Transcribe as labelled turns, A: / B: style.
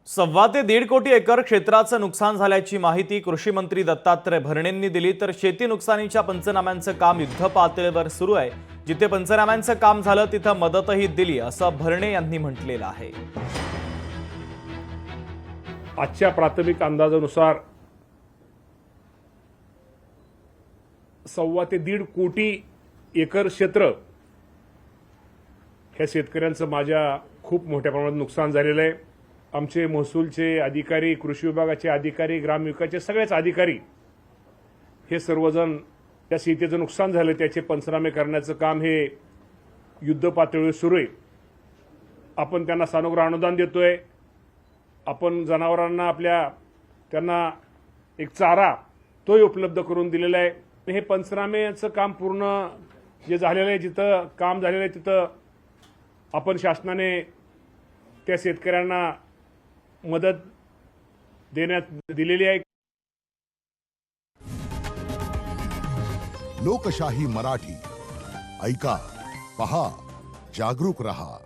A: 1.25 ते 1.5 कोटी एकर क्षेत्राचं नुकसान झाल्याची माहिती कृषी मंत्री दत्तात्रय भरणेंनी दिली। तर शेती नुकसानीच्या पंचनाम्यांचं काम युद्धपातळीवर सुरू आहे। जिथे पंचनाम्यांचं काम झालं तिथं मदतही दिली असं भरणे यांनी म्हटलेलं आहे।
B: आजच्या प्राथमिक अंदाजानुसार 1.25 ते 1.5 कोटी एकर क्षेत्र ह्या शेतकऱ्यांचं माझ्या खूप मोठ्या प्रमाणात नुकसान झालेलं आहे। आमचे महसूलचे अधिकारी, कृषी विभागाचे अधिकारी, ग्रामविकासचे सगळेच अधिकारी हे सर्वजण त्या शेतीचं नुकसान झालं त्याचे पंचनामे करण्याचं काम हे युद्ध पातळीवर सुरू आहे। आपण त्यांना सानुग्रह अनुदान देतोय। आपण जनावरांना आपल्या त्यांना एक चारा तोही उपलब्ध करून दिलेला आहे। हे पंचनामेचं काम पूर्ण जे झालेलं आहे, जिथं काम झालेलं आहे तिथं आपण शासनाने त्या शेतकऱ्यांना मदत देण्यात दिलेली आहे।
C: लोकशाही मराठी ऐका, पहा, जागरूक रहा।